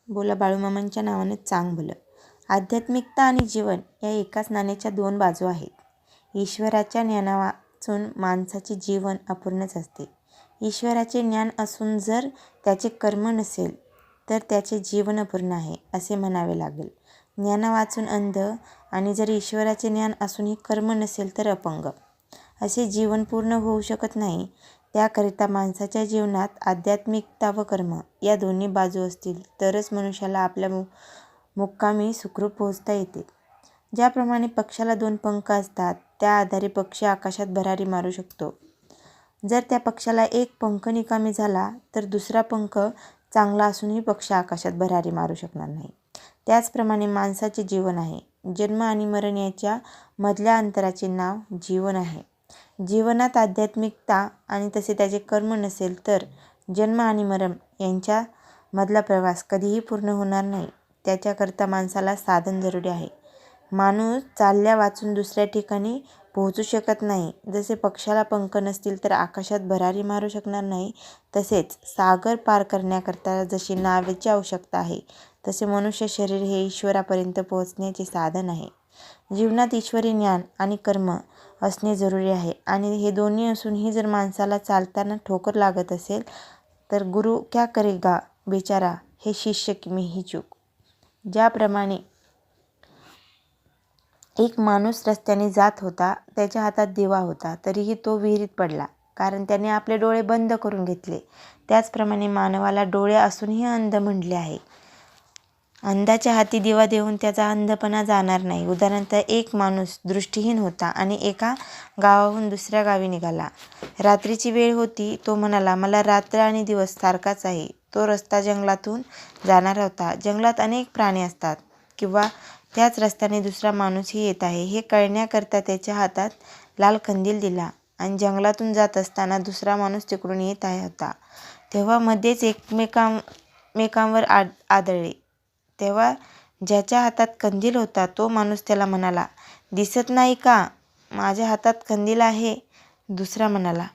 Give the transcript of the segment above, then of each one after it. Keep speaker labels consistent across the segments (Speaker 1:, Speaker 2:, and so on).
Speaker 1: बोला बाळूमामांच्या नावानं चांग भलं. आध्यात्मिकता आणि जीवन या एकाच नाण्याच्या दोन बाजू आहेत. ईश्वराच्या ज्ञानावाचून माणसाचे जीवन अपूर्णच असते. ईश्वराचे ज्ञान असून जर त्याचे कर्म नसेल तर त्याचे जीवन अपूर्ण आहे असे म्हणावे लागेल. ज्ञानावाचून अंध आणि जर ईश्वराचे ज्ञान असूनही कर्म नसेल तर अपंग असे जीवन पूर्ण होऊ शकत नाही. त्याकरिता माणसाच्या जीवनात आध्यात्मिकता व कर्म या दोन्ही बाजू असतील तरच मनुष्याला आपल्या मुक्कामी सुखरूप पोहोचता येते. ज्याप्रमाणे पक्षाला दोन पंख असतात त्या आधारे पक्षी आकाशात भरारी मारू शकतो. जर त्या पक्षाला एक पंख निकामी झाला तर दुसरा पंख चांगला असूनही पक्षी आकाशात भरारी मारू शकणार नाही. त्याचप्रमाणे माणसाचे जीवन आहे. जन्म आणि मरण याच्या मधल्या अंतराचे नाव जीवन आहे. जीवनात आध्यात्मिकता आणि तसे त्याचे कर्म नसेल तर जन्म आणि मरण यांच्या मधला प्रवास कधीही पूर्ण होणार नाही. त्याच्याकरता माणसाला साधन जरुरी आहे. माणूस चालल्या वाचून दुसऱ्या ठिकाणी पोहोचू शकत नाही. जसे पक्षाला पंख नसतील तर आकाशात भरारी मारू शकणार नाही, तसेच सागर पार करण्याकरता जशी नावेची आवश्यकता आहे तसे मनुष्य शरीर हे ईश्वरापर्यंत पोहोचण्याचे साधन आहे. जीवनात ईश्वरी ज्ञान आणि कर्म असणे जरुरी आहे आणि हे दोन्ही असूनही जर माणसाला चालताना ठोकर लागत असेल तर गुरु क्या करेगा बेचारा हे शिष्य में ही चूक. ज्याप्रमाणे एक माणूस रस्त्याने जात होता, त्याच्या हातात दिवा होता, तरीही तो विहिरीत पडला कारण त्याने आपले डोळे बंद करून घेतले. त्याचप्रमाणे मानवाला डोळे असूनही अंध म्हटले आहे. अंधाच्या हाती दिवा देऊन त्याचा अंधपणा जाणार नाही. उदाहरणार्थ एक माणूस दृष्टीहीन होता आणि एका गावाहून दुसऱ्या गावी निघाला. रात्रीची वेळ होती. तो म्हणाला, मला रात्र आणि दिवस सारखाच आहे. तो रस्ता जंगलातून जाणारा होता. जंगलात अनेक प्राणी असतात किंवा त्याच रस्त्याने दुसरा माणूसही येत आहे हे कळण्याकरता त्याच्या हातात लाल कंदील दिला आणि जंगलातून जात असताना दुसरा माणूस तिकडून येत होता. तेव्हा मध्येच एकमेकांवर आदळले. तेव्हा ज्याच्या हातात कंदील होता तो माणूस त्याला म्हणाला, दिसत नाही का माझ्या हातात कंदील आहे? दुसरा म्हणाला,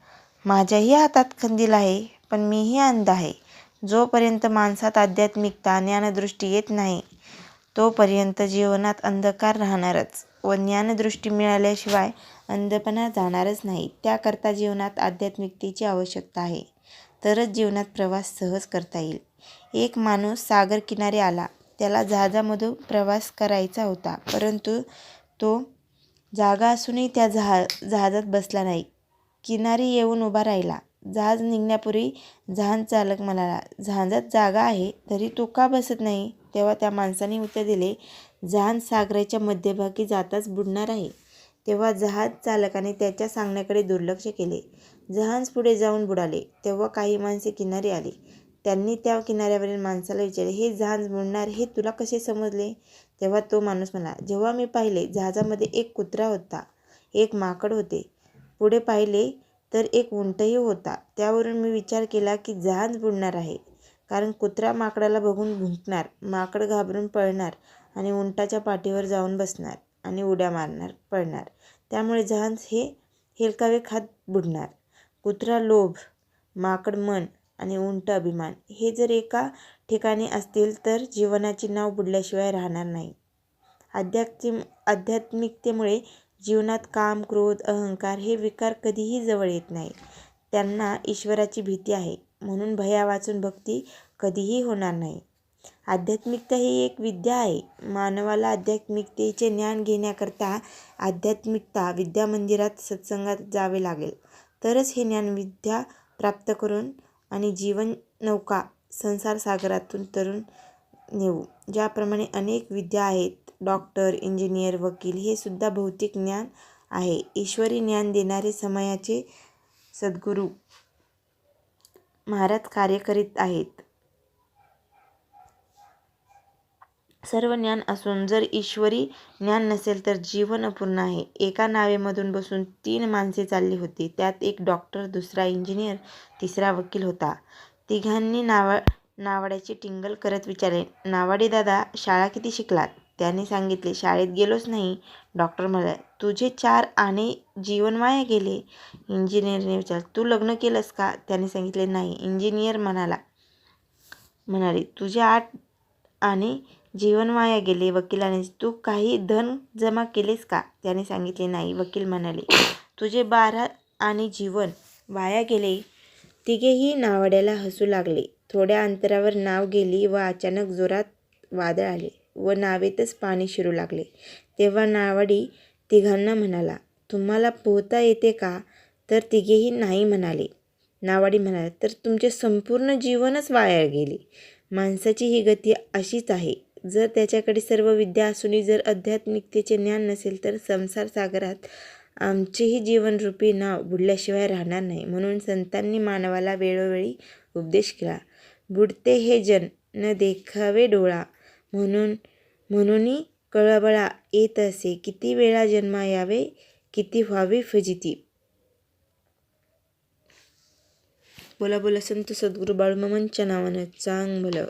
Speaker 1: माझ्याही हातात कंदील आहे पण मीही अंध आहे. जोपर्यंत माणसात आध्यात्मिकता ज्ञानदृष्टी येत नाही तोपर्यंत जीवनात अंधकार राहणारच व ज्ञानदृष्टी मिळाल्याशिवाय अंधपणा जाणारच नाही. त्याकरता जीवनात आध्यात्मिकतेची आवश्यकता आहे, तरच जीवनात प्रवास सहज करता येईल. एक माणूस सागर किनारी आला. त्याला जहाजामधून प्रवास करायचा होता, परंतु तो जागा असूनही त्या जहाजात बसला नाही. किनारी येऊन उभा राहिला. जहाज निघण्यापूर्वी जहाज चालक म्हणाला, जहाजात जागा आहे तरी तू का बसत नाही? तेव्हा त्या माणसाने उत्तर दिले, जहाज सागराच्या मध्यभागी जाताच बुडणार आहे. तेव्हा जहाज चालकाने त्याच्या सांगण्याकडे दुर्लक्ष केले. जहाज पुढे जाऊन बुडाले. तेव्हा काही माणसे किनारी आली. त्यांनी त्या किनाऱ्यावरील माणसाला विचारले, हे जहाज बुडणार हे तुला कसे समजले? तेव्हा तो माणूस म्हणाला, जेव्हा मी पाहिले जहाजामध्ये एक कुत्रा होता, एक माकड होते, पुढे पाहिले तर एक उंटही होता. त्यावरून मी विचार केला की जहाज बुडणार आहे. कारण कुत्रा माकडाला बघून भुंकणार, माकड घाबरून पळणार आणि उंटाच्या पाठीवर जाऊन बसणार आणि उड्या मारणार, पळणार. त्यामुळे जहाज हे हेलकावे खात बुडणार. कुत्रा लोभ, माकड मन आणि उंट अभिमान हे जर एका ठिकाणी असतील तर जीवनाची नाव बुडल्याशिवाय राहणार नाही. आध्यात्मिकतेमुळे जीवनात काम, क्रोध, अहंकार हे विकार कधीही जवळ येत नाही. त्यांना ईश्वराची भीती आहे म्हणून भया वाचून भक्ती कधीही होणार नाही. आध्यात्मिकता ही एक विद्या आहे. मानवाला आध्यात्मिकतेचे ज्ञान घेण्याकरता आध्यात्मिकता विद्यामंदिरात सत्संगात जावे लागेल. तरच हे ज्ञान विद्या प्राप्त करून आणि जीवन नौका संसार सागरातून तरून नेऊ. ज्याप्रमाणे अनेक विद्या आहेत, डॉक्टर, इंजिनियर, वकील हे सुद्धा भौतिक ज्ञान आहे. ईश्वरी ज्ञान देणारे समयाचे सद्गुरू महाराज कार्य करीत आहेत. सर्व ज्ञान असून जर ईश्वरी ज्ञान नसेल तर जीवन अपूर्ण आहे. एका नावेमधून बसून 3 माणसे चालली होती. त्यात एक डॉक्टर, दुसरा इंजिनियर, तिसरा वकील होता. तिघांनी नावाड्याची टिंगल करत विचारले, नावाडे दादा, शाळा किती शिकलात? त्याने सांगितले, शाळेत गेलोच नाही. डॉक्टर म्हणाले, तुझे 4 आणे जीवन वाया गेले. इंजिनियरने विचारले, तू लग्न केलंस का? त्याने सांगितले, नाही. इंजिनियर म्हणाले, तुझे 8 आणि जीवन वाया गेले. वकिलाने, तू काही धन जमा केलेस का? त्याने सांगितले, नाही. वकील म्हणाले, तुझे 12 आणि जीवन वाया गेले. तिघेही नावाड्याला हसू लागले. थोड्या अंतरावर नाव गेली व अचानक जोरात वादळ आले व नावेतच पाणी शिरू लागले. तेव्हा नावाडी तिघांना म्हणाला, तुम्हाला पोहता येते का? तर तिघेही नाही म्हणाले. नावाडी म्हणाला, तर तुमचे संपूर्ण जीवनच वाया गेले. माणसाची ही गती अशीच आहे. जर त्याच्याकडे सर्व विद्या असूनही जर आध्यात्मिकतेचे ज्ञान नसेल तर संसार सागरात आमचेही जीवनरूपी नाव बुडल्याशिवाय राहणार नाही. म्हणून संतांनी मानवाला वेळोवेळी उपदेश केला. बुडते हे जन न देखावे डोळा, म्हणून कळबळा येत असे. किती वेळा जन्मा यावे, किती व्हावी फजिती. बोला बोला संत सद्गुरू बाळूमामांच्या नावानं. चांग भलं.